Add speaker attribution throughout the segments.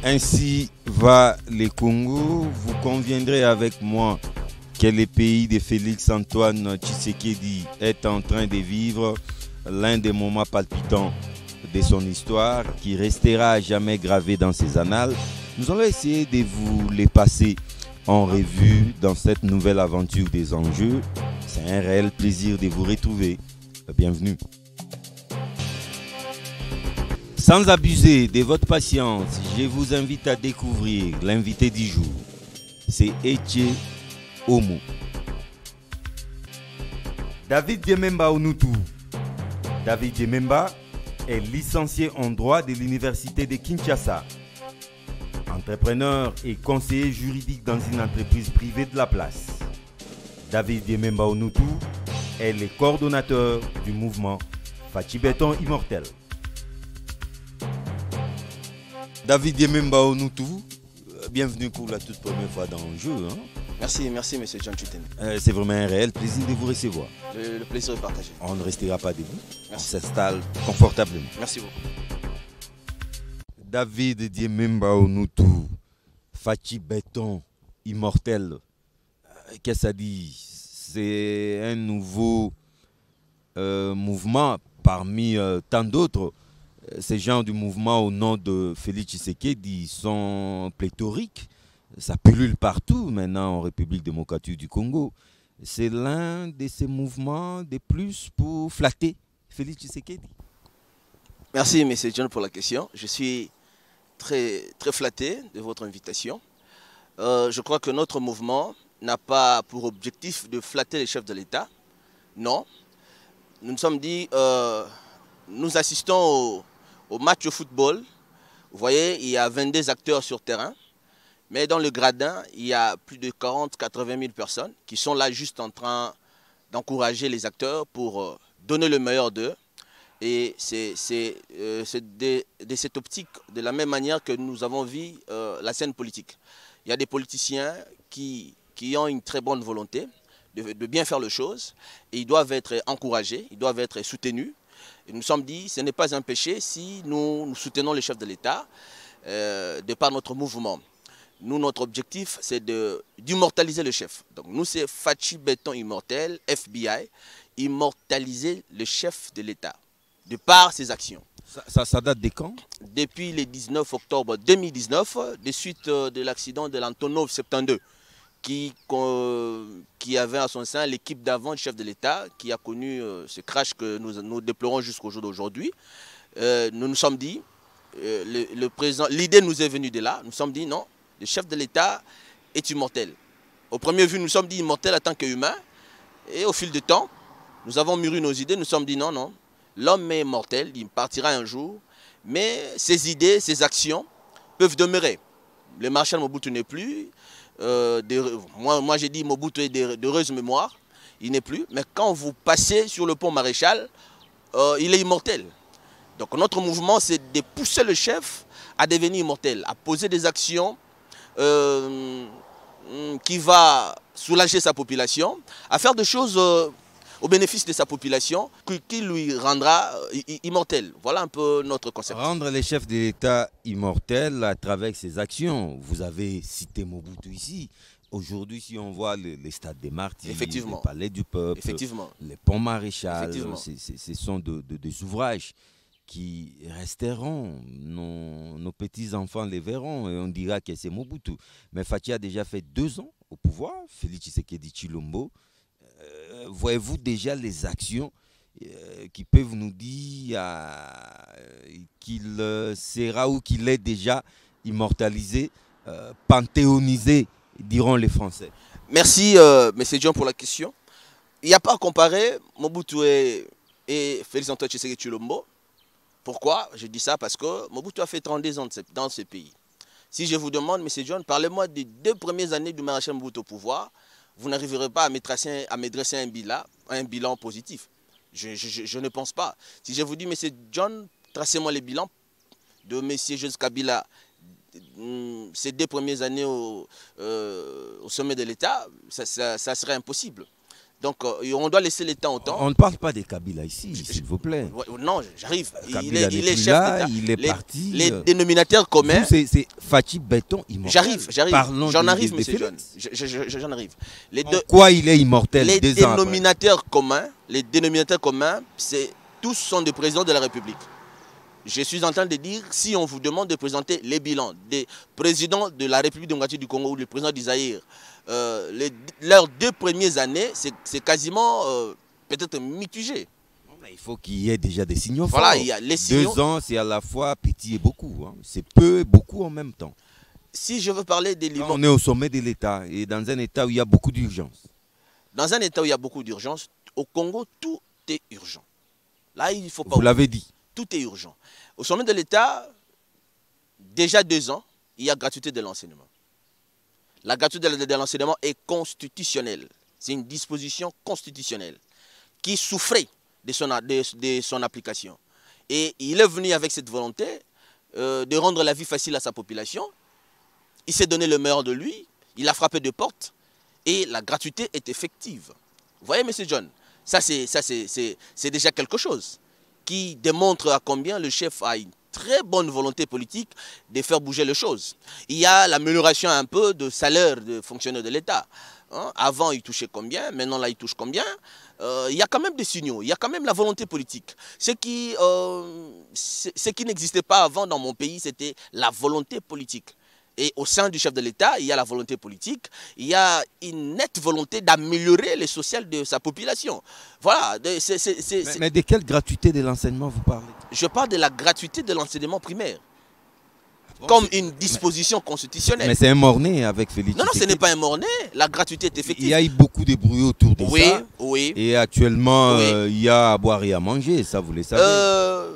Speaker 1: Ainsi va le Congo. Vous conviendrez avec moi que le pays de Félix-Antoine Tshisekedi est en train de vivre l'un des moments palpitants de son histoire qui restera à jamais gravé dans ses annales. Nous allons essayer de vous les passer en revue dans cette nouvelle aventure des enjeux. C'est un réel plaisir de vous retrouver. Bienvenue. Sans abuser de votre patience, je vous invite à découvrir l'invité du jour. C'est Etche Omo. David Diememba Onutu. David Diememba est licencié en droit de l'université de Kinshasa. Entrepreneur et conseiller juridique dans une entreprise privée de la place. David Diememba Onutu est le coordonnateur du mouvement Fachi Béton Immortel. David Diememba Onutu, bienvenue pour la toute première fois dans le jeu. Hein?
Speaker 2: Merci, M. John Chuten.
Speaker 1: C'est vraiment un réel plaisir de vous recevoir.
Speaker 2: Le plaisir est partagé.
Speaker 1: On ne restera pas debout.
Speaker 2: Merci.
Speaker 1: On s'installe confortablement.
Speaker 2: Merci beaucoup.
Speaker 1: David Diememba Onutu, Fachi Béton Immortel. Qu'est-ce que ça dit? C'est un nouveau mouvement parmi tant d'autres. Ces gens du mouvement au nom de Félix Tshisekedi sont pléthoriques. Ça pullule partout maintenant en République démocratique du Congo. C'est l'un de ces mouvements de plus pour flatter Félix Tshisekedi.
Speaker 2: Merci M. John pour la question. Je suis très flatté de votre invitation. Je crois que notre mouvement n'a pas pour objectif de flatter les chefs de l'État. Non. Nous nous sommes dit, nous assistons au match de football. Vous voyez, il y a 22 acteurs sur terrain. Mais dans le gradin, il y a plus de 40-80 000 personnes qui sont là juste en train d'encourager les acteurs pour donner le meilleur d'eux. Et c'est de cette optique, de la même manière que nous avons vu la scène politique. Il y a des politiciens qui ont une très bonne volonté de bien faire les choses. Et ils doivent être encouragés, ils doivent être soutenus. Et nous nous sommes dit, ce n'est pas un péché si nous soutenons les chefs de l'État de par notre mouvement. Nous, notre objectif, c'est d'immortaliser le chef. Donc nous, c'est Fachi Béton Immortel, FBI, immortaliser le chef de l'État de par ses actions.
Speaker 1: Ça date de quand?
Speaker 2: Depuis le 19 octobre 2019, de suite de l'accident de l'Antonov 72, qui avait à son sein l'équipe d'avant du chef de l'État, qui a connu ce crash que nous déplorons jusqu'au jour d'aujourd'hui. Nous nous sommes dit, le président, l'idée nous est venue de là, nous nous sommes dit non, le chef de l'État est immortel. Au premier vue, nous nous sommes dit immortel en tant qu'humain, et au fil du temps, nous avons mûri nos idées, nous nous sommes dit non, non, l'homme est immortel, il partira un jour, mais ses idées, ses actions peuvent demeurer. Le maréchal Mobutu n'est plus. Moi j'ai dit Mobutu est d'heureuse mémoire, il n'est plus, mais quand vous passez sur le pont Maréchal, il est immortel. Donc notre mouvement, c'est de pousser le chef à devenir immortel, à poser des actions qui vont soulager sa population, à faire des choses au bénéfice de sa population, qui lui rendra immortel. Voilà un peu notre concept.
Speaker 1: Rendre les chefs de l'État immortels à travers ses actions. Vous avez cité Mobutu ici. Aujourd'hui, si on voit les stades des martyrs, le palais du peuple, les ponts Maréchal, ce sont des ouvrages qui resteront. Nos petits-enfants les verront et on dira que c'est Mobutu. Mais Fachi a déjà fait 2 ans au pouvoir, Félix Tshisekedi Tshilombo. Voyez-vous déjà les actions qui peuvent nous dire qu'il sera ou qu'il est déjà immortalisé, panthéonisé, diront les Français?
Speaker 2: Merci, M. John, pour la question. Il n'y a pas à comparer Mobutu et Félix-Antoine Tshisekedi Tshilombo. Pourquoi je dis ça? Parce que Mobutu a fait 32 ans dans ce pays. Si je vous demande, M. John, parlez-moi des 2 premières années du maréchal Mobutu au pouvoir, vous n'arriverez pas à me dresser un bilan positif. Je ne pense pas. Si je vous dis, M. John, tracez-moi les bilans de M. Joseph Kabila ces 2 premières années au sommet de l'État, ça serait impossible. Donc, on doit laisser l'État au temps.
Speaker 1: On ne parle pas des Kabila ici, s'il vous plaît.
Speaker 2: Non, j'arrive.
Speaker 1: Il est chef d'État. Il est parti.
Speaker 2: Les dénominateurs communs.
Speaker 1: C'est Fachi Béton immortel.
Speaker 2: J'arrive. J'en arrive, M. John. J'en arrive.
Speaker 1: Quoi il est immortel?
Speaker 2: Les dénominateurs communs, tous sont des présidents de la République. Je suis en train de dire, si on vous demande de présenter les bilans des présidents de la République démocratique du Congo ou le président d'Isaïr, leurs 2 premières années, c'est quasiment peut-être mitigé.
Speaker 1: Il faut qu'il y ait déjà des signaux
Speaker 2: voilà,
Speaker 1: forts.
Speaker 2: Il y a les signaux.
Speaker 1: 2 ans, c'est à la fois petit et beaucoup. Hein. C'est peu et beaucoup en même temps.
Speaker 2: Si je veux parler des limons...
Speaker 1: On est au sommet de l'État et dans un État où il y a beaucoup d'urgence.
Speaker 2: Dans un État où il y a beaucoup d'urgence, au Congo, tout est urgent. Là, il faut pas...
Speaker 1: Vous l'avez dit.
Speaker 2: Tout est urgent. Au sommet de l'État, déjà 2 ans, il y a gratuité de l'enseignement. La gratuité de l'enseignement est constitutionnelle. C'est une disposition constitutionnelle qui souffrait de son application. Et il est venu avec cette volonté de rendre la vie facile à sa population. Il s'est donné le meilleur de lui, il a frappé de portes et la gratuité est effective. Vous voyez, M. John, ça c'est déjà quelque chose qui démontre à combien le chef a une très bonne volonté politique de faire bouger les choses. Il y a l'amélioration un peu de salaire de fonctionnaires de l'État. Hein? Avant, il touchait combien? Maintenant, là, il touche combien? Il y a quand même des signaux, il y a quand même la volonté politique. Ce qui n'existait pas avant dans mon pays, c'était la volonté politique. Et au sein du chef de l'État, il y a la volonté politique, il y a une nette volonté d'améliorer le social de sa population. Voilà.
Speaker 1: Mais de quelle gratuité de l'enseignement vous parlez?
Speaker 2: Je parle de la gratuité de l'enseignement primaire. Bon, comme une disposition constitutionnelle.
Speaker 1: Mais c'est un mort-né avec Félix.
Speaker 2: Non, ce n'est pas un mort-né. La gratuité est effective.
Speaker 1: Il y a eu beaucoup de bruit autour de ça.
Speaker 2: Oui.
Speaker 1: Et actuellement, il y a à boire et à manger, ça vous le savez.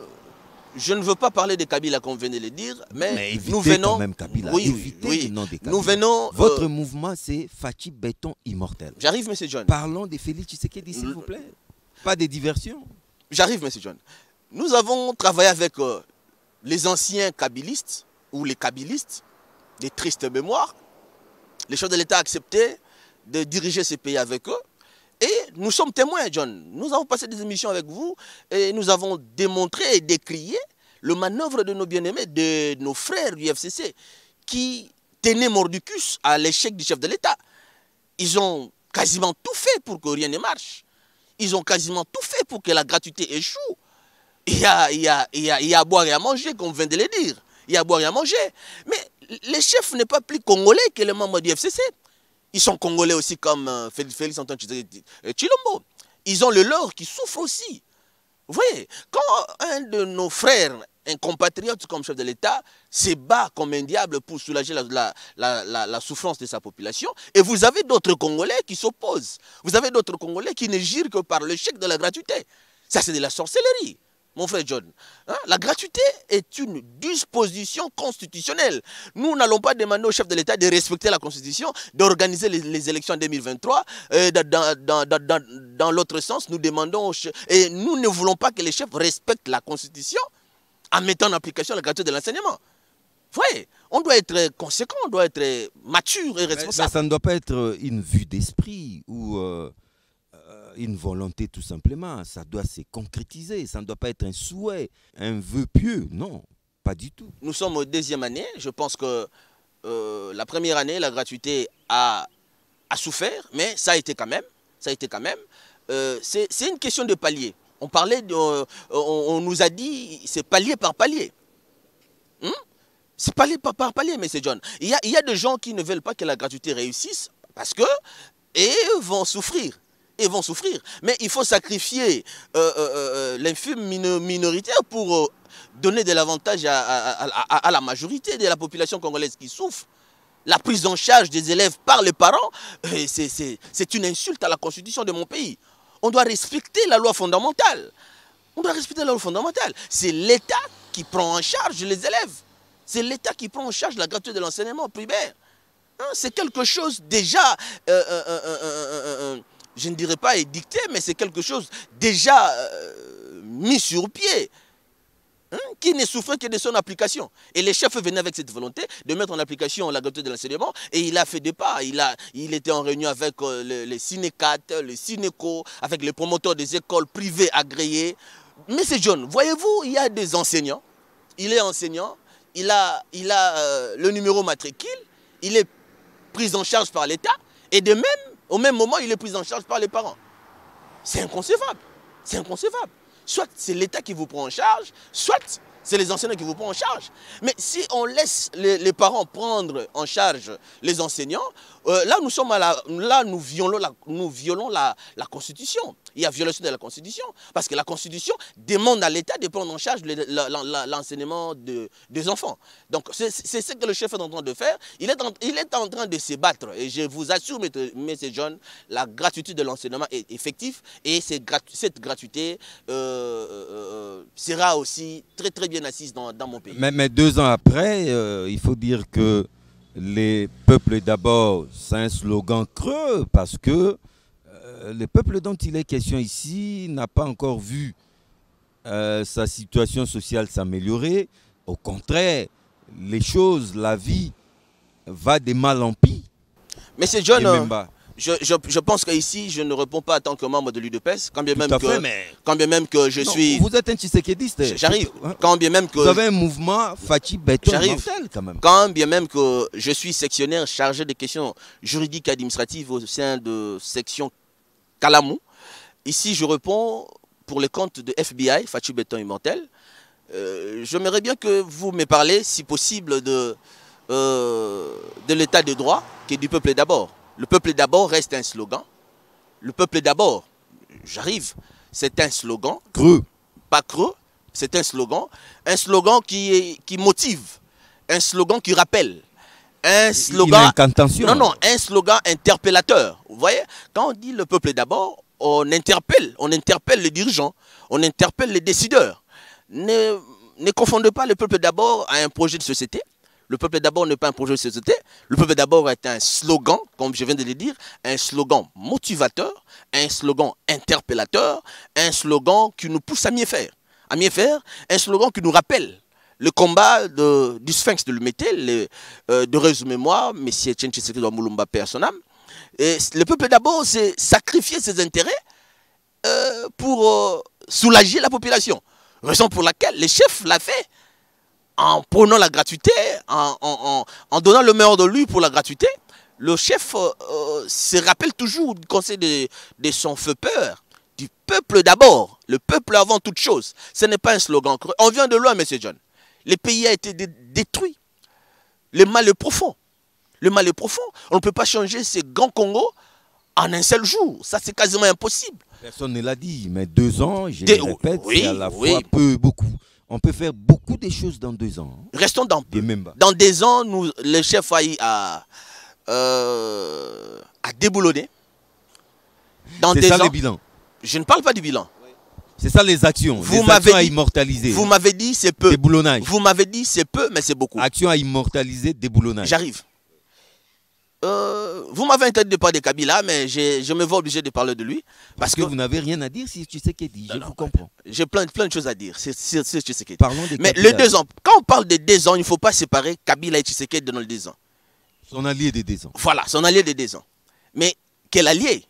Speaker 2: Je ne veux pas parler de Kabila comme vous venez de le dire, mais
Speaker 1: nous venons quand même Kabila.
Speaker 2: Nous venons.
Speaker 1: Votre mouvement, c'est Fachi Béton immortel.
Speaker 2: J'arrive, M. John.
Speaker 1: Parlons de Félix Tshisekedi, s'il vous plaît. Pas de diversion.
Speaker 2: J'arrive, M. John. Nous avons travaillé avec les anciens kabilistes ou les kabilistes, des tristes mémoires. Les chefs de l'État a accepté de diriger ces pays avec eux. Et nous sommes témoins, John. Nous avons passé des émissions avec vous et nous avons démontré et décrié le manœuvre de nos bien-aimés, de nos frères du FCC, qui tenaient mordicus à l'échec du chef de l'État. Ils ont quasiment tout fait pour que rien ne marche. Ils ont quasiment tout fait pour que la gratuité échoue. Il y a à boire et à manger, comme on vient de le dire. Il y a à boire et à manger. Mais les chefs n'est pas plus congolais que les membres du FCC. Ils sont congolais aussi comme Félix Antoine Tshilombo. Ils ont le leur qui souffre aussi. Vous voyez, quand un de nos frères, un compatriote comme chef de l'État, se bat comme un diable pour soulager la souffrance de sa population, et vous avez d'autres Congolais qui s'opposent. Vous avez d'autres Congolais qui ne girent que par le chèque de la gratuité. Ça, c'est de la sorcellerie. Mon frère John, hein? La gratuité est une disposition constitutionnelle. Nous n'allons pas demander au chef de l'État de respecter la Constitution, d'organiser les élections en 2023. Dans l'autre sens, nous demandons et nous ne voulons pas que les chefs respectent la Constitution en mettant en application la gratuité de l'enseignement. Vous voyez, on doit être conséquent, on doit être mature et responsable.
Speaker 1: Mais ça ne doit pas être une vue d'esprit ou une volonté tout simplement. Ça doit se concrétiser. Ça ne doit pas être un souhait, un vœu pieux. Non, pas du tout.
Speaker 2: Nous sommes aux 2e année. Je pense que la première année, la gratuité a souffert, mais ça a été quand même. Ça a été quand même. C'est une question de palier. On parlait, on nous a dit, c'est palier par palier. C'est palier par palier, M. John. Il y a des gens qui ne veulent pas que la gratuité réussisse parce que et vont souffrir. Ils vont souffrir. Mais il faut sacrifier l'infime minorité pour donner de l'avantage à la majorité de la population congolaise qui souffre. La prise en charge des élèves par les parents, c'est une insulte à la constitution de mon pays. On doit respecter la loi fondamentale. On doit respecter la loi fondamentale. C'est l'État qui prend en charge les élèves. C'est l'État qui prend en charge la gratuité de l'enseignement primaire. Hein, c'est quelque chose déjà je ne dirais pas édicté, mais c'est quelque chose déjà mis sur pied, hein, qui ne souffrait que de son application. Et les chefs venaient avec cette volonté de mettre en application la gratuité de l'enseignement, et il a fait des pas. Il était en réunion avec les Cinécat, les Cinéco, avec les promoteurs des écoles privées agréées. Mais c'est John, voyez-vous, il y a des enseignants, il est enseignant, il a le numéro matricule, il est pris en charge par l'État, et de même, au même moment, il est pris en charge par les parents. C'est inconcevable. C'est inconcevable. Soit c'est l'État qui vous prend en charge, soit c'est les enseignants qui vous prennent en charge. Mais si on laisse les parents prendre en charge les enseignants, là nous violons la Constitution. Il y a violation de la Constitution. Parce que la Constitution demande à l'État de prendre en charge l'enseignement des enfants. Donc c'est ce que le chef est en train de faire. Il est en train de se battre. Et je vous assure, M. John, la gratuité de l'enseignement est effective. Et cette gratuité sera aussi très très bien assise dans mon pays.
Speaker 1: Mais 2 ans après, il faut dire que les peuples d'abord, c'est un slogan creux parce que le peuple dont il est question ici n'a pas encore vu sa situation sociale s'améliorer. Au contraire, les choses, la vie va de mal en pis.
Speaker 2: Mais c'est John, je pense qu'ici, je ne réponds pas en tant que membre de l'UDPS, quand bien même que je suis...
Speaker 1: Vous êtes un Tshisekedi.
Speaker 2: J'arrive. Quand bien même que...
Speaker 1: Vous avez un mouvement Fachi Béton mortel quand même.
Speaker 2: Quand bien même que je suis sectionnaire chargé des questions juridiques et administratives au sein de section Kalamou. Ici, je réponds pour le compte de FBI, Fachi Béton Immortel. J'aimerais bien que vous me parlez, si possible, de l'état de droit, qui est du peuple d'abord. Le peuple d'abord reste un slogan. Le peuple d'abord, j'arrive, c'est un slogan.
Speaker 1: Creux.
Speaker 2: Pas creux, c'est un slogan. Un slogan qui motive. Un slogan qui rappelle. Un slogan... Non, un slogan interpellateur. Vous voyez, quand on dit le peuple d'abord, on interpelle les dirigeants, on interpelle les décideurs. Ne confondez pas le peuple d'abord à un projet de société. Le peuple d'abord n'est pas un projet de société. Le peuple d'abord est un slogan, comme je viens de le dire, un slogan motivateur, un slogan interpellateur, un slogan qui nous pousse à mieux faire. À mieux faire, un slogan qui nous rappelle le combat du Sphinx de Lumétel, de résumé-moi, M. Etienne Tshisekedi Moulumba, paix à son âme. Le peuple d'abord, c'est sacrifier ses intérêts pour soulager la population. Raison pour laquelle les chefs l'ont fait. En prenant la gratuité, en donnant le meilleur de lui pour la gratuité, le chef se rappelle toujours du conseil de son feu peur, du peuple d'abord, le peuple avant toute chose. Ce n'est pas un slogan. On vient de loin, M. John. Le pays a été détruit. Le mal est profond. Le mal est profond. On ne peut pas changer ces grands Congo en un seul jour. Ça, c'est quasiment impossible.
Speaker 1: Personne ne l'a dit, mais 2 ans, je le répète, c'est à la fois peu, beaucoup. On peut faire beaucoup de choses dans 2 ans.
Speaker 2: Restons dans 2 ans, le chef a déboulonné.
Speaker 1: C'est ça le bilan.
Speaker 2: Je ne parle pas du bilan.
Speaker 1: C'est ça les actions. Les actions à immortaliser.
Speaker 2: Vous m'avez dit c'est peu.
Speaker 1: Déboulonnage.
Speaker 2: Vous m'avez dit c'est peu, mais c'est beaucoup.
Speaker 1: Actions à immortaliser, déboulonnage.
Speaker 2: J'arrive. Vous m'avez interdit de parler de Kabila, mais je me vois obligé de parler de lui. Parce que
Speaker 1: vous n'avez rien à dire si Tshisekedi, je vous comprends.
Speaker 2: J'ai plein de choses à dire, c'est Tshisekedi.
Speaker 1: Parlons de
Speaker 2: mais
Speaker 1: Kabila.
Speaker 2: les 2 ans, quand on parle de 2 ans, il ne faut pas séparer Kabila et Tshisekedi dans les 2 ans.
Speaker 1: Son allié de 2 ans.
Speaker 2: Voilà, son allié de 2 ans. Mais quel allié?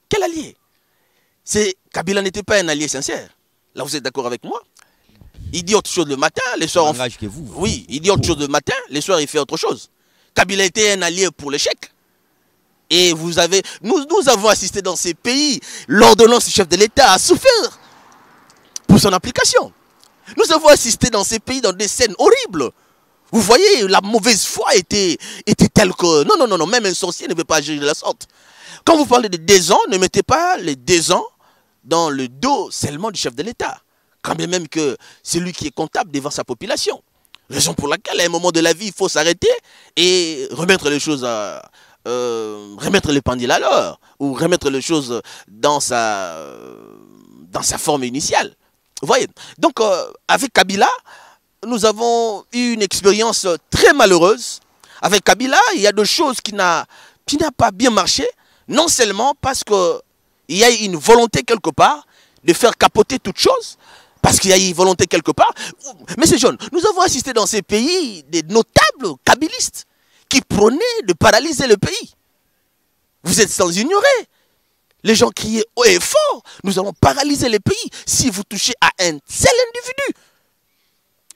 Speaker 2: Quel allié? Kabila n'était pas un allié sincère. Là, vous êtes d'accord avec moi? Il dit autre chose le matin, les soirs... Oui, il dit autre chose le matin, les soirs il fait autre chose. Kabila était un allié pour l'échec. Et nous avons assisté dans ces pays, l'ordonnance du chef de l'État a souffert pour son application. Nous avons assisté dans ces pays dans des scènes horribles. Vous voyez, la mauvaise foi était telle que... Non, même un sorcier ne veut pas agir de la sorte. Quand vous parlez de 2 ans, ne mettez pas les 2 ans dans le dos seulement du chef de l'État. Quand bien même que c'est lui qui est comptable devant sa population. Raison pour laquelle, à un moment de la vie, il faut s'arrêter et remettre les choses remettre les pendules à l'heure, ou remettre les choses dans sa forme initiale. Vous voyez? Donc, avec Kabila, nous avons eu une expérience très malheureuse. Avec Kabila, il y a des choses qui n'a pas bien marché, non seulement parce que il y a une volonté quelque part de faire capoter toute chose. Parce qu'il y a une volonté quelque part. Mais c'est John, nous avons assisté dans ces pays des notables kabylistes qui prônaient de paralyser le pays. Vous êtes sans ignorer. Les gens criaient haut et fort, nous allons paralyser le pays si vous touchez à un seul individu.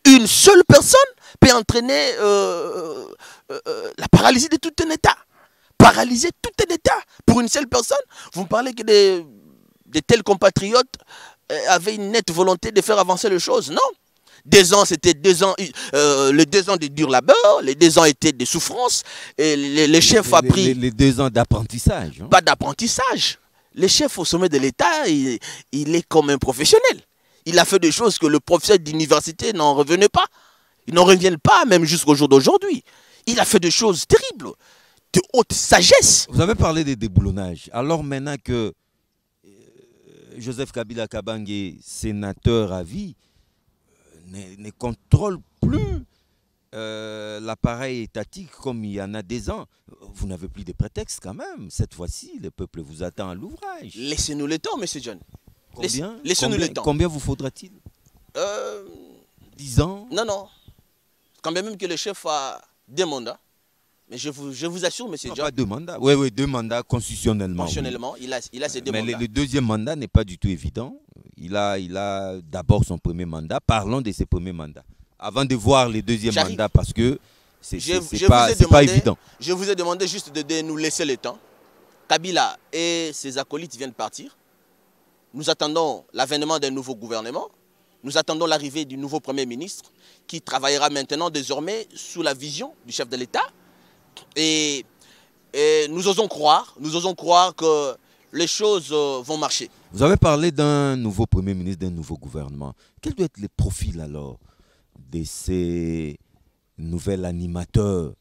Speaker 2: Une seule personne peut entraîner la paralysie de tout un État. Paralyser tout un État pour une seule personne. Vous me parlez que de tels compatriotes avaient une nette volonté de faire avancer les choses. Non. 2 ans, c'était 2 ans, les 2 ans de dur labeur, les 2 ans étaient de souffrance. Et les chefs a pris...
Speaker 1: Les 2 ans d'apprentissage. Hein?
Speaker 2: Pas d'apprentissage. Le chef au sommet de l'État, il est comme un professionnel. Il a fait des choses que le professeur d'université n'en revenait pas. Ils n'en reviennent pas, même jusqu'au jour d'aujourd'hui. Il a fait des choses terribles, de haute sagesse.
Speaker 1: Vous avez parlé des déboulonnages. Alors maintenant que Joseph Kabila Kabange, sénateur à vie, ne contrôle plus l'appareil étatique comme il y en a des ans, vous n'avez plus de prétexte quand même. Cette fois-ci, le peuple vous attend à l'ouvrage.
Speaker 2: Laissez-nous le temps, M. John.
Speaker 1: Combien?
Speaker 2: Laissez-nous le temps.
Speaker 1: Combien vous faudra-t-il 10 ans?
Speaker 2: Non, non. Quand bien même que le chef a 2 mandats. Mais je vous assure, M. John.
Speaker 1: Pas 2 mandats. Oui, 2 mandats constitutionnellement.
Speaker 2: Constitutionnellement, oui. il a ses 2 mandats.
Speaker 1: Mais le deuxième mandat n'est pas du tout évident. Il a d'abord son premier mandat. Parlons de ses premiers mandats. Avant de voir les deuxièmes mandats, parce que c'est pas évident.
Speaker 2: Je vous ai demandé juste de nous laisser le temps. Kabila et ses acolytes viennent partir. Nous attendons l'avènement d'un nouveau gouvernement. Nous attendons l'arrivée du nouveau Premier ministre qui travaillera maintenant désormais sous la vision du chef de l'État. Et nous osons croire que les choses vont marcher.
Speaker 1: Vous avez parlé d'un nouveau Premier ministre, d'un nouveau gouvernement. Quel doit être le profil alors de ces nouveaux animateurs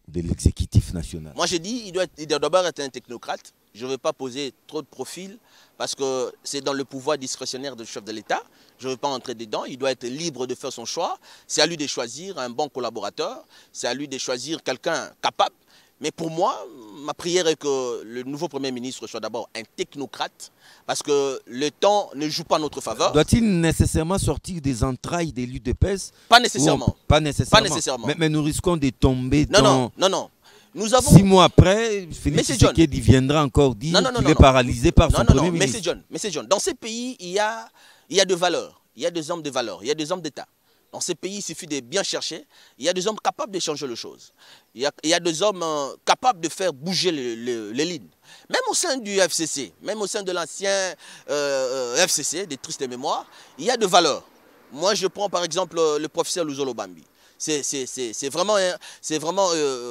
Speaker 1: de l'exécutif national?
Speaker 2: Moi j'ai dit, il doit d'abord être un technocrate. Je ne vais pas poser trop de profils parce que c'est dans le pouvoir discrétionnaire du chef de l'État. Je ne vais pas entrer dedans. Il doit être libre de faire son choix. C'est à lui de choisir un bon collaborateur. C'est à lui de choisir quelqu'un capable. Mais pour moi, ma prière est que le nouveau Premier ministre soit d'abord un technocrate parce que le temps ne joue pas en notre faveur.
Speaker 1: Doit-il nécessairement sortir des entrailles des l'UDPS?
Speaker 2: Pas nécessairement.
Speaker 1: Pas nécessairement.
Speaker 2: Pas nécessairement.
Speaker 1: Mais nous risquons de tomber
Speaker 2: dans... Non. Nous avons...
Speaker 1: 6 mois après, Félix Tshisekedi viendra encore dire qu'il est paralysé par son Premier ministre.
Speaker 2: Mais c'est John. Dans ces pays, il y a de valeurs. Il y a des hommes de valeur. Il y a des hommes d'État. Dans ces pays, il suffit de bien chercher. Il y a des hommes capables de changer les choses. Il y a des hommes capables de faire bouger les lignes. Même au sein du FCC, même au sein de l'ancien FCC, des tristes mémoires, il y a de valeurs. Moi, je prends par exemple le professeur Luzolo Bambi. C'est vraiment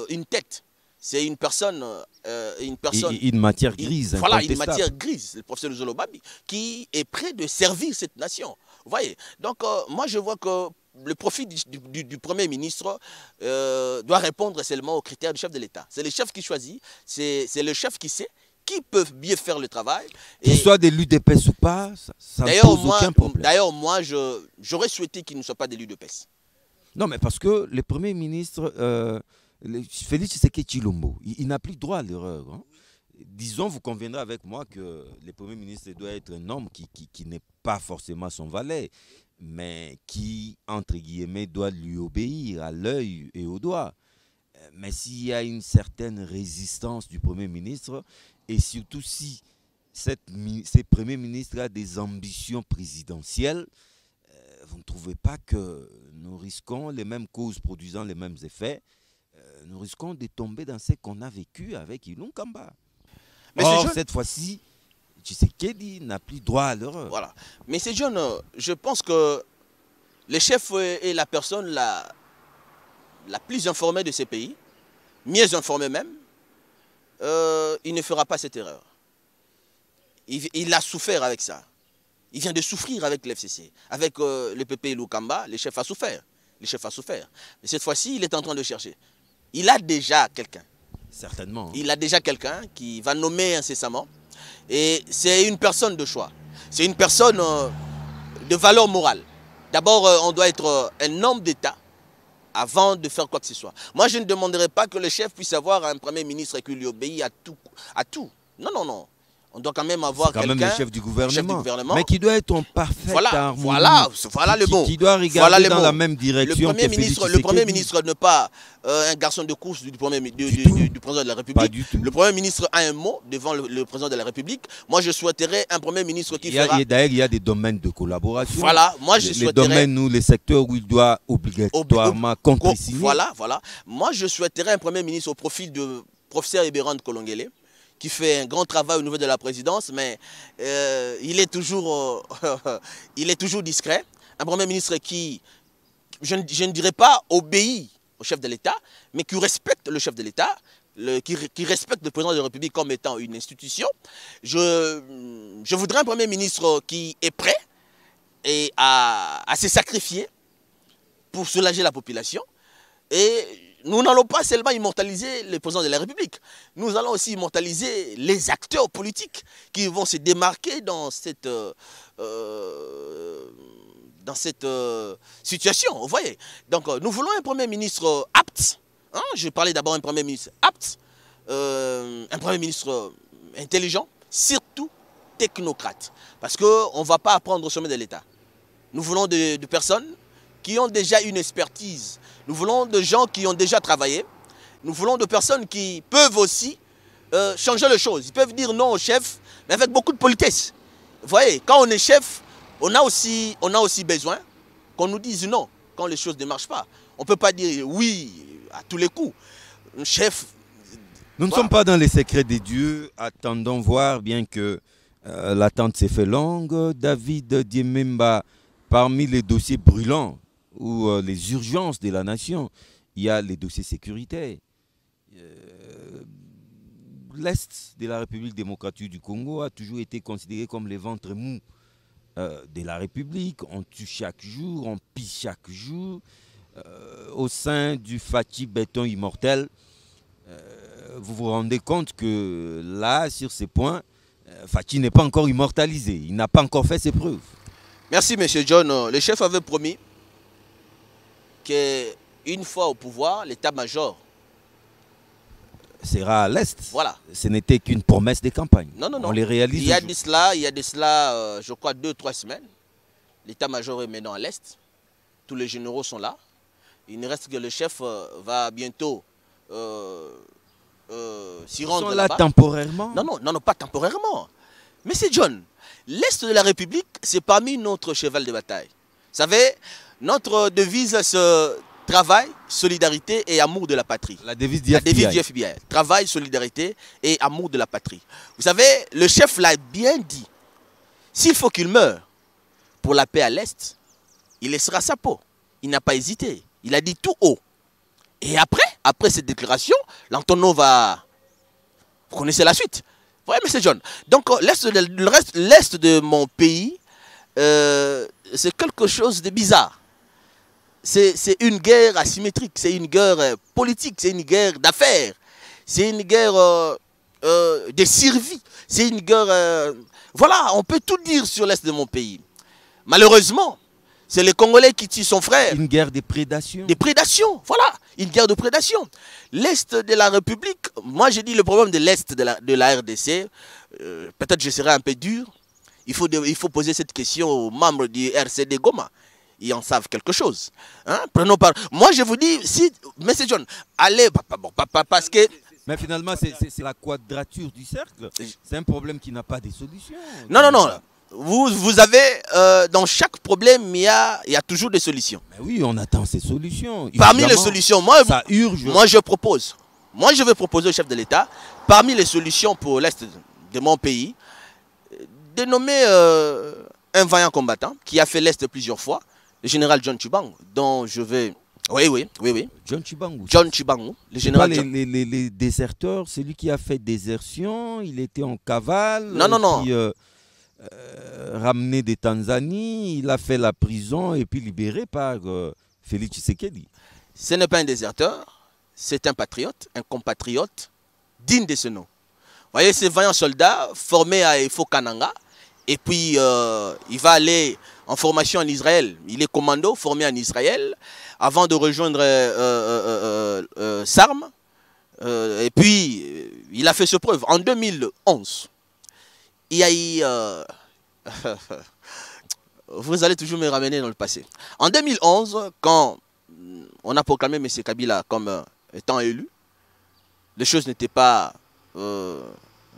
Speaker 2: une tête. C'est une personne...
Speaker 1: Une matière grise.
Speaker 2: Voilà, une matière grise, le professeur Luzolo Bambi, qui est prêt de servir cette nation. Vous voyez? Donc, moi, je vois que le profil du Premier ministre doit répondre seulement aux critères du chef de l'État. C'est le chef qui choisit, c'est le chef qui sait qui peut bien faire le travail.
Speaker 1: Qu'il soit de l'UDPS ou pas, ça ne pose aucun problème.
Speaker 2: D'ailleurs, moi, j'aurais souhaité qu'il ne soit pas de l'UDPS.
Speaker 1: Non, mais parce que le Premier ministre, Félix Tshisekedi Tshilombo, il n'a plus droit à l'erreur. Hein. Disons, vous conviendrez avec moi que le Premier ministre doit être un homme qui n'est pas forcément son valet, mais qui, entre guillemets, doit lui obéir à l'œil et au doigt. Mais s'il y a une certaine résistance du Premier ministre, et surtout si ce Premier ministre a des ambitions présidentielles, vous ne trouvez pas que nous risquons les mêmes causes produisant les mêmes effets, nous risquons de tomber dans ce qu'on a vécu avec Ilunga Kamba. Or, cette fois-ci, Tshisekedi n'a plus droit à l'erreur.
Speaker 2: Voilà. Mais c'est John, je pense que le chef est la personne la plus informée de ces pays, mieux informée même. Il ne fera pas cette erreur. Il a souffert avec ça. Il vient de souffrir avec l'FCC. Avec le PP Lukamba, le chef a souffert. Le chef a souffert. Mais cette fois-ci, il est en train de chercher. Il a déjà quelqu'un.
Speaker 1: Certainement.
Speaker 2: Il a déjà quelqu'un qui va nommer incessamment. Et c'est une personne de choix. C'est une personne de valeur morale. D'abord, on doit être un homme d'État avant de faire quoi que ce soit. Moi, je ne demanderai pas que le chef puisse avoir un Premier ministre et qu'il lui obéisse à tout. Non, non, non. On doit quand même avoir quelqu'un,
Speaker 1: quand même le chef du gouvernement, mais qui doit être en parfaite harmonie.
Speaker 2: Voilà le mot.
Speaker 1: Qui doit regarder dans la même direction.
Speaker 2: Le Premier ministre n'est pas un garçon de course du président de la République.
Speaker 1: Pas du tout.
Speaker 2: Le Premier ministre a un mot devant le président de la République. Moi, je souhaiterais un Premier ministre qui fera...
Speaker 1: D'ailleurs, il y a des domaines de collaboration.
Speaker 2: Voilà, moi je souhaiterais...
Speaker 1: Les domaines où les secteurs où il doit obligatoirement contresigner.
Speaker 2: Voilà. Moi, je souhaiterais un Premier ministre au profil de professeur Ebérand Kolongele, qui fait un grand travail au niveau de la présidence, mais il est toujours discret. Un Premier ministre qui, je ne dirais pas obéit au chef de l'État, mais qui respecte le chef de l'État, qui respecte le président de la République comme étant une institution. Je voudrais un Premier ministre qui est prêt à se sacrifier pour soulager la population. Et nous n'allons pas seulement immortaliser le président de la République, nous allons aussi immortaliser les acteurs politiques qui vont se démarquer dans cette situation, vous voyez. Donc nous voulons un Premier ministre apte, hein, je parlais d'abord d'un Premier ministre apte, un Premier ministre intelligent, surtout technocrate, parce qu'on ne va pas apprendre au sommet de l'État. Nous voulons de personnes qui ont déjà une expertise. Nous voulons de gens qui ont déjà travaillé. Nous voulons de personnes qui peuvent aussi changer les choses. Ils peuvent dire non au chef, mais avec beaucoup de politesse. Vous voyez, quand on est chef, on a aussi besoin qu'on nous dise non quand les choses ne marchent pas. On ne peut pas dire oui à tous les coups. Un chef...
Speaker 1: Nous ne sommes pas dans les secrets des dieux. Attendons voir, bien que l'attente s'est fait longue. David Diememba, parmi les dossiers brûlants, ou les urgences de la nation, il y a les dossiers sécuritaires. L'Est de la République démocratique du Congo a toujours été considéré comme les ventres mous de la République. On tue chaque jour, on pisse chaque jour. Au sein du Fachi béton immortel, vous vous rendez compte que là, sur ces points, Fachi n'est pas encore immortalisé. Il n'a pas encore fait ses preuves.
Speaker 2: Merci, M. John. Le chef avait promis qu'une fois au pouvoir, l'état-major
Speaker 1: sera à l'Est.
Speaker 2: Voilà.
Speaker 1: Ce n'était qu'une promesse de campagne.
Speaker 2: Non.
Speaker 1: On les réalise.
Speaker 2: Il y a de cela, je crois, 2-3 semaines. L'état-major est maintenant à l'Est. Tous les généraux sont là. Il ne reste que le chef va bientôt s'y rendre
Speaker 1: là temporairement?
Speaker 2: Non, pas temporairement. Mais c'est John. L'Est de la République, c'est parmi notre cheval de bataille. Vous savez, notre devise, c'est travail, solidarité et amour de la patrie.
Speaker 1: La devise du FBI.
Speaker 2: Travail, solidarité et amour de la patrie. Vous savez, le chef l'a bien dit. S'il faut qu'il meure pour la paix à l'Est, il laissera sa peau. Il n'a pas hésité. Il a dit tout haut. Et après cette déclaration, l'Antonio va... Vous connaissez la suite. Oui, M. John. Donc, l'Est de mon pays, c'est quelque chose de bizarre. C'est une guerre asymétrique, c'est une guerre politique, c'est une guerre d'affaires, c'est une guerre de survie, c'est une guerre... voilà, on peut tout dire sur l'Est de mon pays. Malheureusement, c'est les Congolais qui tuent son frère.
Speaker 1: Une guerre de prédation.
Speaker 2: Des prédations, voilà, une guerre de prédation. L'Est de la République, moi j'ai dit le problème de l'Est de la RDC, peut-être je serai un peu dur, il faut poser cette question aux membres du RCD Goma. Ils en savent quelque chose. Hein? Prenons par... Moi, je vous dis, si, M. John, allez, parce que...
Speaker 1: Mais finalement, c'est la quadrature du cercle. C'est un problème qui n'a pas de solution.
Speaker 2: Non. Vous avez, dans chaque problème, il y a toujours des solutions.
Speaker 1: Mais oui, on attend ces solutions.
Speaker 2: Parmi les solutions,
Speaker 1: ça urge.
Speaker 2: Moi, je propose. Moi, je vais proposer au chef de l'État, parmi les solutions pour l'Est de mon pays, de nommer un vaillant combattant qui a fait l'Est plusieurs fois, le général John Tshibangou, dont je vais... Oui.
Speaker 1: John Tshibangou.
Speaker 2: John Tshibangou, le général...
Speaker 1: Les déserteurs, c'est lui qui a fait désertion, il était en cavale.
Speaker 2: Non.
Speaker 1: Ramené de Tanzanie, il a fait la prison et puis libéré par Félix Tshisekedi.
Speaker 2: Ce n'est pas un déserteur, c'est un patriote, un compatriote digne de ce nom. Vous voyez, ce vaillant soldat formé à Efo Kananga, et puis il va aller en formation en Israël. Il est commando, formé en Israël, avant de rejoindre SARM. Et puis, il a fait ses preuves. En 2011, il y a eu... vous allez toujours me ramener dans le passé. En 2011, quand on a proclamé M. Kabila comme étant élu, les choses n'étaient pas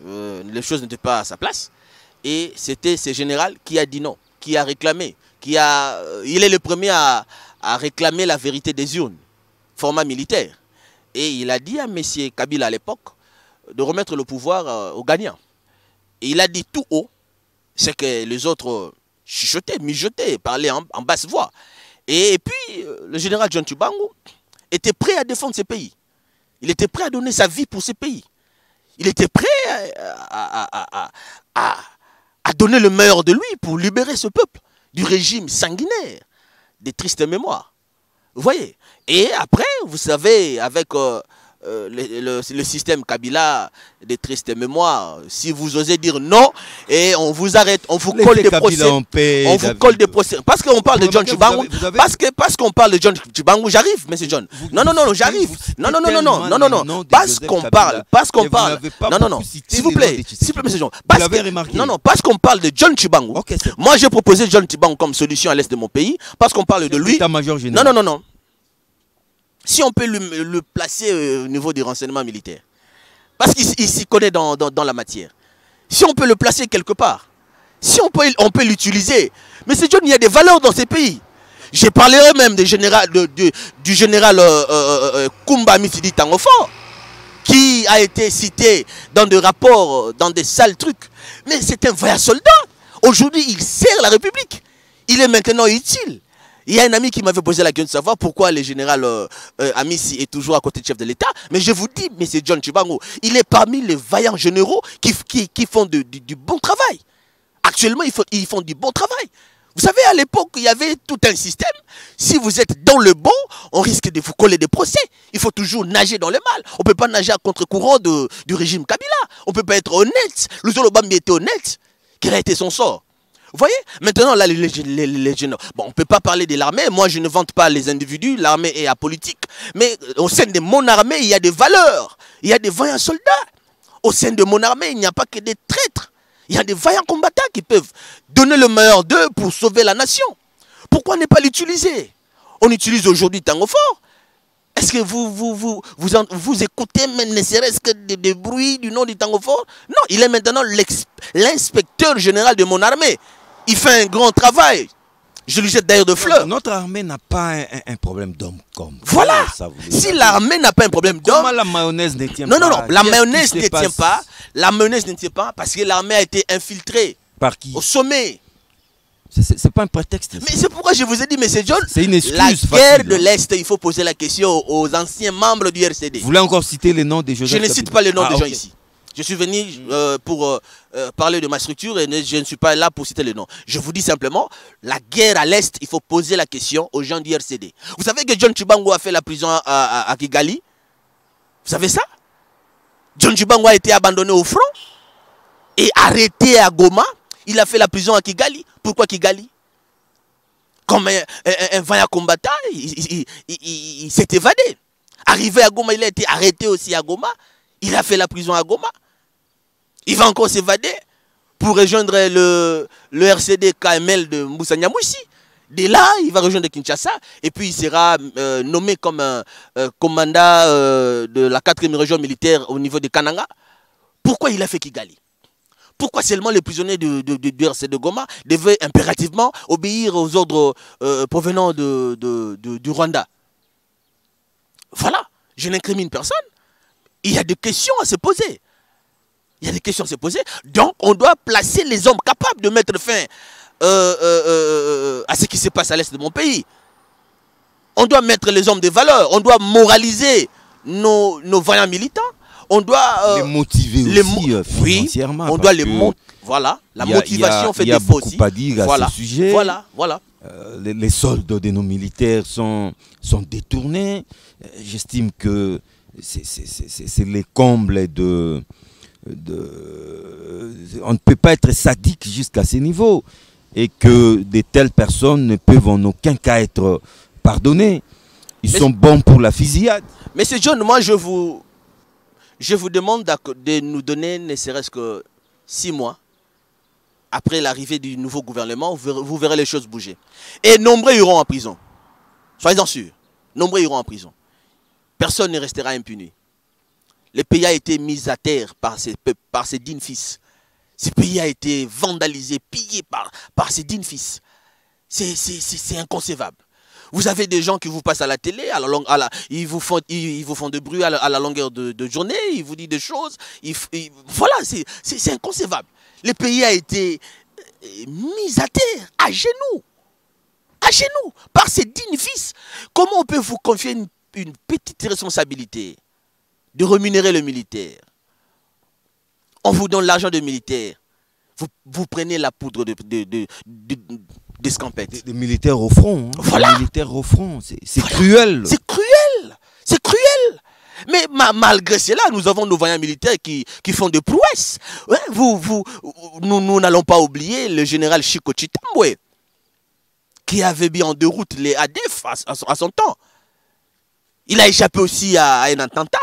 Speaker 2: à sa place. Et c'était ce général qui a dit non, qui a réclamé, il est le premier à réclamer la vérité des urnes, format militaire. Et il a dit à M. Kabila à l'époque de remettre le pouvoir aux gagnants. Et il a dit tout haut, c'est que les autres chuchotaient, mijotaient, parlaient en basse voix. Et puis, le général John Tshibangou était prêt à défendre ce pays. Il était prêt à donner sa vie pour ce pays. Il était prêt à donner le meilleur de lui pour libérer ce peuple du régime sanguinaire, des tristes mémoires. Vous voyez? Et après, vous savez, avec le système Kabila des tristes mémoires, si vous osez dire non, et on vous arrête, on vous colle des procès. On vous colle des procès. Parce qu'on parle de John Tshibangou. Parce qu'on parle de John Tshibangou, j'arrive, monsieur John. Non, j'arrive. Non. Parce qu'on parle. Non. S'il vous plaît, monsieur John. Parce qu'on parle de John Tshibangou. Moi, j'ai proposé John Tshibangou comme solution à l'est de mon pays, parce qu'on parle de lui. Non. Si on peut le placer au niveau du renseignement militaire, parce qu'il s'y connaît dans la matière. Si on peut le placer quelque part, si on peut l'utiliser. Mais c'est John, il y a des valeurs dans ces pays. Je parlerai même du général Kumba Mitidi Tangofo, qui a été cité dans des rapports, dans des sales trucs. Mais c'est un vrai soldat. Aujourd'hui, il sert la République. Il est maintenant utile. Il y a un ami qui m'avait posé la question de savoir pourquoi le général Amissi est toujours à côté du chef de l'État. Mais je vous dis, mais c'est John Tshibangou. Il est parmi les vaillants généraux qui font du bon travail. Actuellement, ils font du bon travail. Vous savez, à l'époque, il y avait tout un système. Si vous êtes dans le bon, on risque de vous coller des procès. Il faut toujours nager dans le mal. On ne peut pas nager à contre-courant du régime Kabila. On ne peut pas être honnête. Le Zolobambi était honnête. Quel a été son sort? Vous voyez? Maintenant, là, les généraux. Bon, on ne peut pas parler de l'armée. Moi, je ne vante pas les individus. L'armée est apolitique. Mais au sein de mon armée, il y a des valeurs. Il y a des vaillants soldats. Au sein de mon armée, il n'y a pas que des traîtres. Il y a des vaillants combattants qui peuvent donner le meilleur d'eux pour sauver la nation. Pourquoi ne pas l'utiliser? On utilise aujourd'hui Tango Fort. Est-ce que vous écoutez même ne serait-ce que des bruits du nom du Tango Fort? Non, il est maintenant l'inspecteur général de mon armée. Il fait un grand travail. Je lui jette d'ailleurs de fleurs.
Speaker 1: Notre armée n'a pas un problème d'homme comme
Speaker 2: voilà. Ça, si l'armée n'a pas un problème d'homme...
Speaker 1: Comment la mayonnaise ne tient pas?
Speaker 2: Non. La mayonnaise ne tient pas. La mayonnaise ne tient pas parce que l'armée a été infiltrée.
Speaker 1: Par qui?
Speaker 2: Au sommet.
Speaker 1: C'est pas un prétexte.
Speaker 2: Mais c'est pourquoi je vous ai dit, M. John,
Speaker 1: c'est une excuse
Speaker 2: la guerre de l'Est, il faut poser la question aux anciens membres du RCD.
Speaker 1: Vous voulez encore citer les noms des Joseph
Speaker 2: Je ne cite pas les noms des gens ici. Je suis venu pour parler de ma structure et je ne suis pas là pour citer les noms. Je vous dis simplement, la guerre à l'Est, il faut poser la question aux gens du RCD. Vous savez que John Tshibangou a fait la prison à Kigali? Vous savez ça? John Tshibangou a été abandonné au front et arrêté à Goma. Il a fait la prison à Kigali. Pourquoi Kigali? Comme un vaillant combattant, il s'est évadé. Arrivé à Goma, il a été arrêté aussi à Goma. Il a fait la prison à Goma. Il va encore s'évader pour rejoindre le RCD KML de Moussa Nyamouchi. De là, il va rejoindre Kinshasa et puis il sera nommé comme commandant de la 4e région militaire au niveau de Kananga. Pourquoi il a fait Kigali? Pourquoi seulement les prisonniers du RCD Goma devaient impérativement obéir aux ordres provenant du Rwanda? Voilà, je n'incrimine personne. Il y a des questions à se poser. Il y a des questions à se poser. Donc, on doit placer les hommes capables de mettre fin à ce qui se passe à l'est de mon pays. On doit mettre les hommes de valeur. On doit moraliser nos vaillants militants. On doit
Speaker 1: les motiver aussi financièrement.
Speaker 2: Oui, on doit les motiver. Voilà, la motivation fait défaut aussi.
Speaker 1: Il y a beaucoup à dire à ce sujet.
Speaker 2: Voilà.
Speaker 1: Les soldes de nos militaires sont détournés. J'estime que c'est les combles de... On ne peut pas être sadique jusqu'à ce niveau. Et que de telles personnes ne peuvent en aucun cas être pardonnées. Ils sont bons pour la fusillade.
Speaker 2: Mais c'est John, moi je vous demande de nous donner ne serait-ce que 6 mois après l'arrivée du nouveau gouvernement, vous verrez les choses bouger. Et nombreux iront en prison. Soyez-en sûrs. Nombreux iront en prison. Personne ne restera impuni. Le pays a été mis à terre par ses dignes fils. Ce pays a été vandalisé, pillé par ses dignes fils. C'est inconcevable. Vous avez des gens qui vous passent à la télé, ils vous font de bruit à la longueur de journée, ils vous disent des choses. Voilà, c'est inconcevable. Le pays a été mis à terre, à genoux, par ses dignes fils. Comment on peut vous confier une petite responsabilité de rémunérer le militaire? On vous donne l'argent de militaire. Vous prenez la poudre d'escampette.
Speaker 1: Des militaires au front. Hein.
Speaker 2: Voilà.
Speaker 1: Des militaires au front. C'est cruel.
Speaker 2: C'est cruel. C'est cruel. Mais malgré cela, nous avons nos vaillants militaires qui font des prouesses. Ouais, nous n'allons pas oublier le général Chiko Chitambwe, qui avait mis en déroute les ADF à son temps. Il a échappé aussi à un attentat.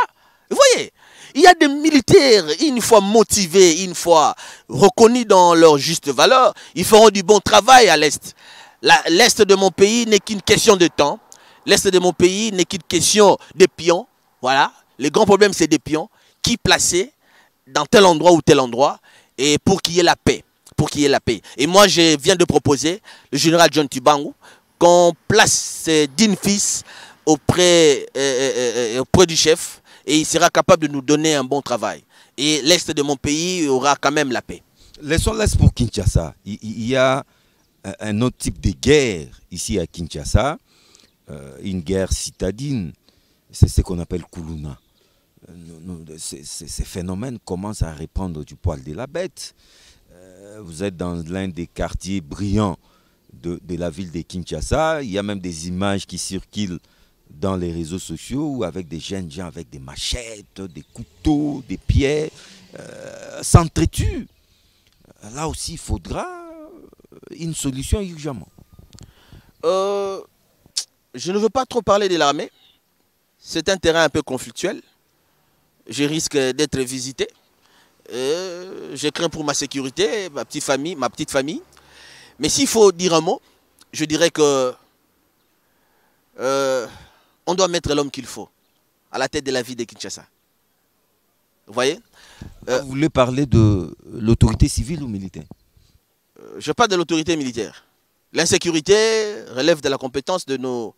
Speaker 2: Vous voyez, il y a des militaires, une fois motivés, une fois reconnus dans leur juste valeur, ils feront du bon travail à l'Est. L'Est de mon pays n'est qu'une question de temps. L'Est de mon pays n'est qu'une question de pions. Voilà. Le grand problème, c'est des pions qui placer dans tel endroit ou tel endroit et pour qu'il y ait la paix. Pour qu'il y ait la paix. Et moi, je viens de proposer, le général John Tibangou, qu'on place ses dignes fils auprès du chef et il sera capable de nous donner un bon travail. Et l'Est de mon pays aura quand même la paix.
Speaker 1: Laissons l'Est pour Kinshasa. Il y a un autre type de guerre ici à Kinshasa, une guerre citadine. C'est ce qu'on appelle Kuluna. Ces phénomènes commencent à répandre du poil de la bête. Vous êtes dans l'un des quartiers brillants de la ville de Kinshasa. Il y a même des images qui circulent dans les réseaux sociaux avec des jeunes gens avec des machettes, des couteaux, des pierres, s'entretuent. Là aussi, il faudra une solution urgemment.
Speaker 2: Je ne veux pas trop parler de l'armée. C'est un terrain un peu conflictuel. Je risque d'être visité. Je crains pour ma sécurité, ma petite famille. Mais s'il faut dire un mot, je dirais que on doit mettre l'homme qu'il faut à la tête de la ville de Kinshasa. Vous voyez?
Speaker 1: Vous voulez parler de l'autorité civile ou militaire?
Speaker 2: Je parle de l'autorité militaire. L'insécurité relève de la compétence de nos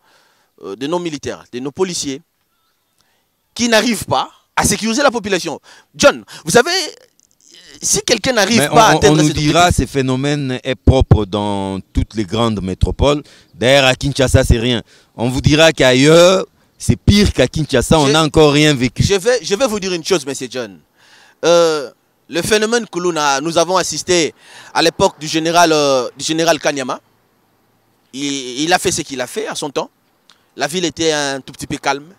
Speaker 2: militaires, de nos policiers, qui n'arrivent pas à sécuriser la population. John, vous savez, si quelqu'un n'arrive pas à atteindre...
Speaker 1: On nous dira que ce phénomène est propre dans toutes les grandes métropoles. D'ailleurs, à Kinshasa, c'est rien. On vous dira qu'ailleurs, c'est pire qu'à Kinshasa, on n'a encore rien vécu.
Speaker 2: Je vais vous dire une chose, monsieur John. Le phénomène Kuluna, nous avons assisté à l'époque du général Kanyama. Il a fait ce qu'il a fait à son temps. La ville était un tout petit peu calme.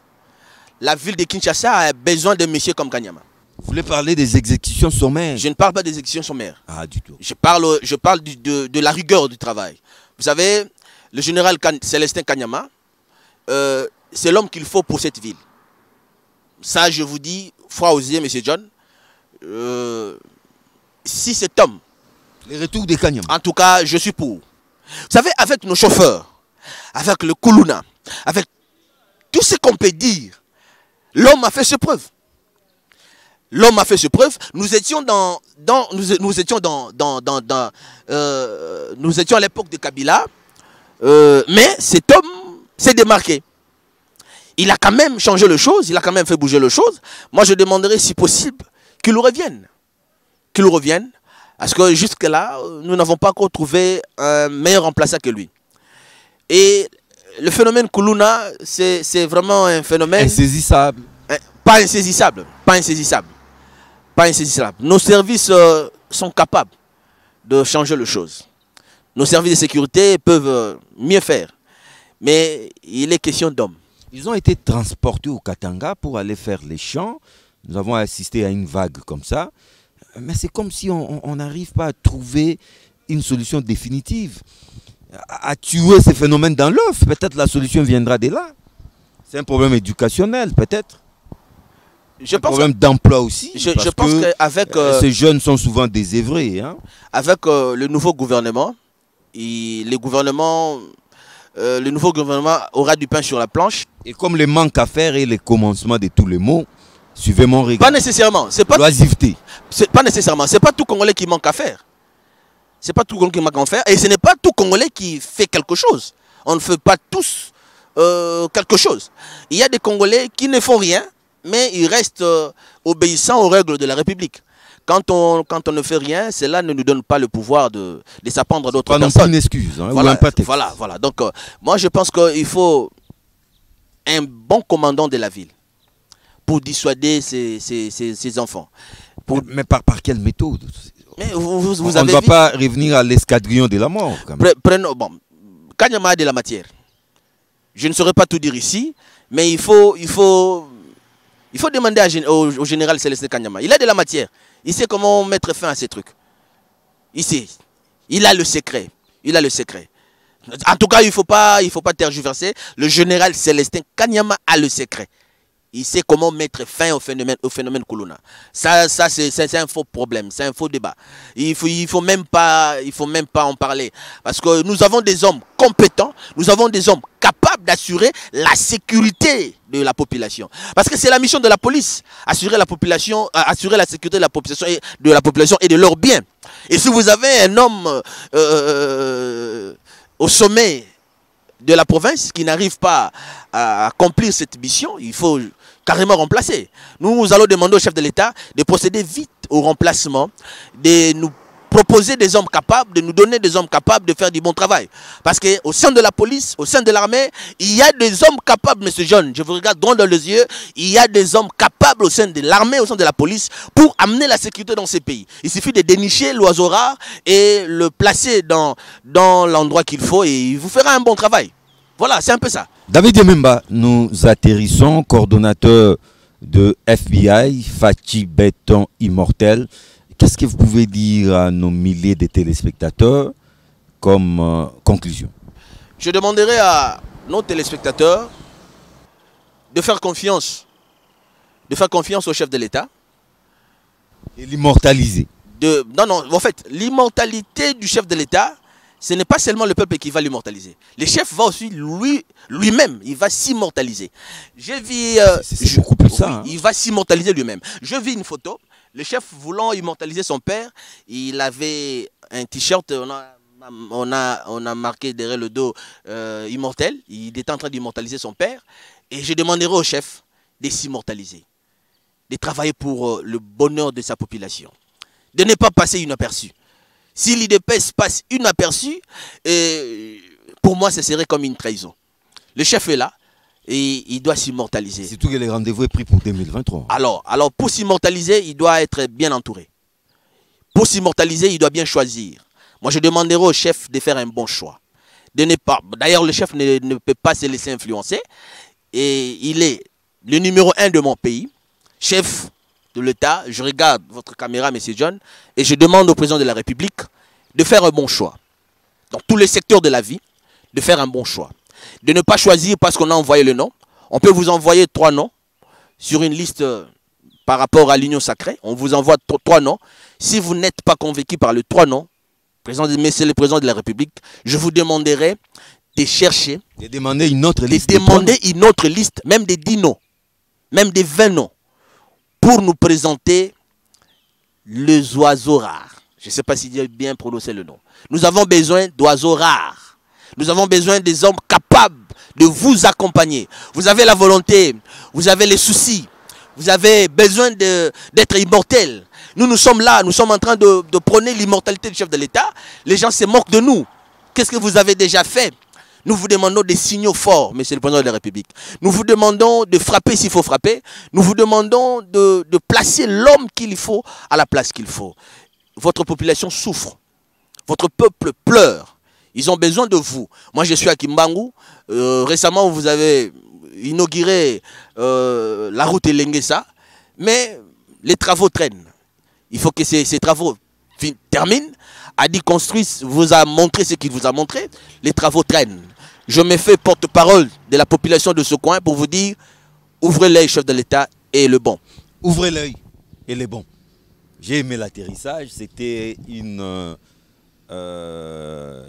Speaker 2: La ville de Kinshasa a besoin de messieurs comme Kanyama.
Speaker 1: Vous voulez parler des exécutions sommaires?
Speaker 2: Je ne parle pas des exécutions sommaires.
Speaker 1: Ah, du tout.
Speaker 2: Je parle de la rigueur du travail. Vous savez, le général Célestin Kanyama, c'est l'homme qu'il faut pour cette ville. Ça, je vous dis, foi aux yeux, monsieur John. Si cet homme...
Speaker 1: Les retours de Kanyama.
Speaker 2: En tout cas, je suis pour. Vous savez, avec nos chauffeurs, avec le Kuluna, avec tout ce qu'on peut dire, l'homme a fait ses preuves. L'homme a fait ses preuves. Nous étions nous étions à l'époque de Kabila, mais cet homme s'est démarqué. Il a quand même changé les choses, il a quand même fait bouger les choses. Moi, je demanderais si possible qu'il revienne. Qu'il revienne, parce que jusque-là, nous n'avons pas encore trouvé un meilleur remplaçant que lui. Et le phénomène Kuluna, c'est vraiment un phénomène...
Speaker 1: Insaisissable.
Speaker 2: Pas insaisissable, pas insaisissable. Pas insaisissable. Nos services sont capables de changer les choses. Nos services de sécurité peuvent mieux faire. Mais il est question d'hommes.
Speaker 1: Ils ont été transportés au Katanga pour aller faire les champs. Nous avons assisté à une vague comme ça. Mais c'est comme si on n'arrive pas à trouver une solution définitive. À tuer ces phénomènes dans l'œuf. Peut-être la solution viendra de là. C'est un problème éducationnel, peut-être. un problème d'emploi aussi.
Speaker 2: Je pense qu'avec...
Speaker 1: ces jeunes sont souvent désœuvrés. Hein?
Speaker 2: Avec le nouveau gouvernement, le nouveau gouvernement aura du pain sur la planche.
Speaker 1: Et comme les manques à faire et les commencements de tous les mots, suivez mon regard.
Speaker 2: Pas nécessairement. C'est pas
Speaker 1: l'oisiveté.
Speaker 2: C'est pas nécessairement. C'est pas tout Congolais qui manque à faire. C'est pas tout Congolais qui manque à faire. Et ce n'est pas tout Congolais qui fait quelque chose. On ne fait pas tous quelque chose. Il y a des Congolais qui ne font rien, mais ils restent obéissants aux règles de la République. Quand on ne fait rien, cela ne nous donne pas le pouvoir de s'apprendre à d'autres personnes.
Speaker 1: Pas une excuse, hein,
Speaker 2: voilà,
Speaker 1: ou un prétexte.
Speaker 2: Voilà. Donc, moi, je pense qu'il faut un bon commandant de la ville pour dissuader ces enfants.
Speaker 1: Mais par quelle méthode?
Speaker 2: Mais
Speaker 1: on ne va pas revenir à l'escadrillon de la mort.
Speaker 2: Bon, Kanyama a de la matière. Je ne saurais pas tout dire ici, mais il faut demander au général Célestin Kanyama. Il a de la matière. Il sait comment mettre fin à ces trucs. Il sait. Il a le secret. Il a le secret. En tout cas, il ne faut pas tergiverser. Le général Célestin Kanyama a le secret. Il sait comment mettre fin au phénomène Kuluna. Ça c'est un faux problème, c'est un faux débat. Il faut même pas en parler. Parce que nous avons des hommes compétents, nous avons des hommes capables d'assurer la sécurité de la population. Parce que c'est la mission de la police, assurer la sécurité de la population et de leurs biens. Et si vous avez un homme au sommet de la province qui n'arrive pas à accomplir cette mission, il faut carrément remplacer. Nous allons demander au chef de l'État de procéder vite au remplacement, de nous proposer des hommes capables, de nous donner des hommes capables de faire du bon travail. Parce qu'au sein de la police, au sein de l'armée, il y a des hommes capables, monsieur John, je vous regarde droit dans les yeux, il y a des hommes capables au sein de l'armée, au sein de la police, pour amener la sécurité dans ces pays. Il suffit de dénicher l'oiseau rare et le placer dans l'endroit qu'il faut et il vous fera un bon travail. Voilà, c'est un peu ça.
Speaker 1: David Yememba, nous atterrissons, coordonnateur de FBI, Fachi Béton Immortel. Qu'est-ce que vous pouvez dire à nos milliers de téléspectateurs comme conclusion?
Speaker 2: Je demanderai à nos téléspectateurs de faire confiance au chef de l'État.
Speaker 1: Et l'immortaliser.
Speaker 2: Non, en fait, l'immortalité du chef de l'État, ce n'est pas seulement le peuple qui va l'immortaliser. Le chef va aussi lui-même, il va s'immortaliser.
Speaker 1: C'est beaucoup plus ça. Hein.
Speaker 2: Il va s'immortaliser lui-même. Je vis une photo. Le chef voulant immortaliser son père, il avait un t-shirt, on a marqué derrière le dos immortel. Il était en train d'immortaliser son père. Et je demanderai au chef de s'immortaliser, de travailler pour le bonheur de sa population, de ne pas passer inaperçu. Si l'IDPS passe inaperçu, pour moi, ce serait comme une trahison. Le chef est là et il doit s'immortaliser.
Speaker 1: Surtout que le rendez-vous est pris pour 2023.
Speaker 2: Alors pour s'immortaliser, il doit être bien entouré. Pour s'immortaliser, il doit bien choisir. Moi, je demanderai au chef de faire un bon choix. D'ailleurs, le chef ne peut pas se laisser influencer. Et il est le numéro 1 de mon pays, chef de l'État. Je regarde votre caméra, M. John, et je demande au président de la République de faire un bon choix. Dans tous les secteurs de la vie, de faire un bon choix. De ne pas choisir parce qu'on a envoyé le nom. On peut vous envoyer 3 noms sur une liste par rapport à l'Union sacrée. On vous envoie 3 noms. Si vous n'êtes pas convaincu par les 3 noms, monsieur le président de la République, je vous demanderai de chercher.
Speaker 1: De demander une autre liste.
Speaker 2: De demander une autre liste, même des 10 noms, même des 20 noms, pour nous présenter les oiseaux rares. Je ne sais pas si j'ai bien prononcé le nom. Nous avons besoin d'oiseaux rares. Nous avons besoin des hommes capables de vous accompagner. Vous avez la volonté, vous avez les soucis, vous avez besoin d'être immortel. Nous sommes là, nous sommes en train de prôner l'immortalité du chef de l'État. Les gens se moquent de nous. Qu'est-ce que vous avez déjà fait? Nous vous demandons des signaux forts, monsieur le président de la République. Nous vous demandons de frapper s'il faut frapper. Nous vous demandons de placer l'homme qu'il faut à la place qu'il faut. Votre population souffre. Votre peuple pleure. Ils ont besoin de vous. Moi, je suis à Kimbangu. Récemment, vous avez inauguré la route Elengesa. Mais les travaux traînent. Il faut que ces travaux terminent. Adi Construit vous a montré ce qu'il vous a montré. Les travaux traînent. Je me fais porte-parole de la population de ce coin pour vous dire, ouvrez l'œil, chef de l'État, et le bon.
Speaker 1: ouvrez l'œil, elle est bon. J'ai aimé l'atterrissage, c'était une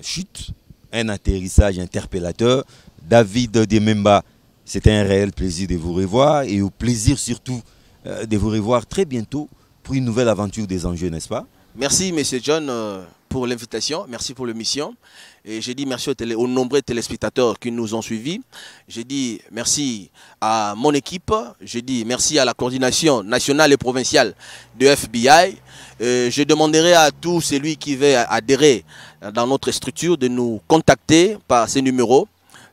Speaker 1: chute, un atterrissage interpellateur. David Dememba, c'était un réel plaisir de vous revoir et au plaisir surtout de vous revoir très bientôt pour une nouvelle aventure des enjeux, n'est-ce pas?
Speaker 2: Merci, M. John, pour l'invitation. Merci pour l'émission. Et j'ai dit merci aux nombreux téléspectateurs qui nous ont suivis. J'ai dit merci à mon équipe. J'ai dit merci à la coordination nationale et provinciale de FBI. Je demanderai à tout celui qui veut adhérer dans notre structure de nous contacter par ces numéros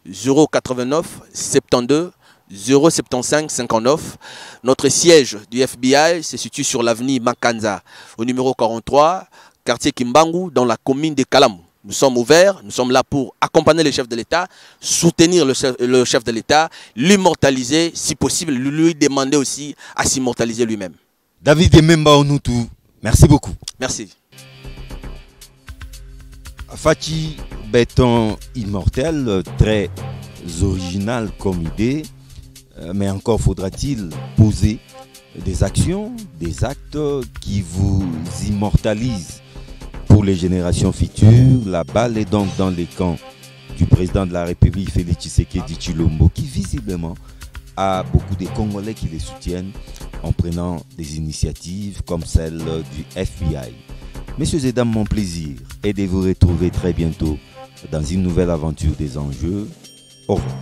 Speaker 2: 089 72 075 59. Notre siège du FBI se situe sur l'avenue Makanza, au numéro 43, quartier Kimbangu, dans la commune de Kalam. Nous sommes ouverts, nous sommes là pour accompagner le chef de l'État, soutenir le chef de l'État, l'immortaliser, si possible, lui demander aussi à s'immortaliser lui-même.
Speaker 1: David Dememba Onutu, merci beaucoup.
Speaker 2: Merci.
Speaker 1: Fachi, béton immortel, très original comme idée, mais encore faudra-t-il poser des actions, des actes qui vous immortalisent pour les générations futures. La balle est donc dans les camps du président de la République, Félix Tshisekedi Tshilombo, qui visiblement a beaucoup de Congolais qui les soutiennent en prenant des initiatives comme celle du FBI. Messieurs et dames, mon plaisir est de vous retrouver très bientôt dans une nouvelle aventure des enjeux. Au revoir.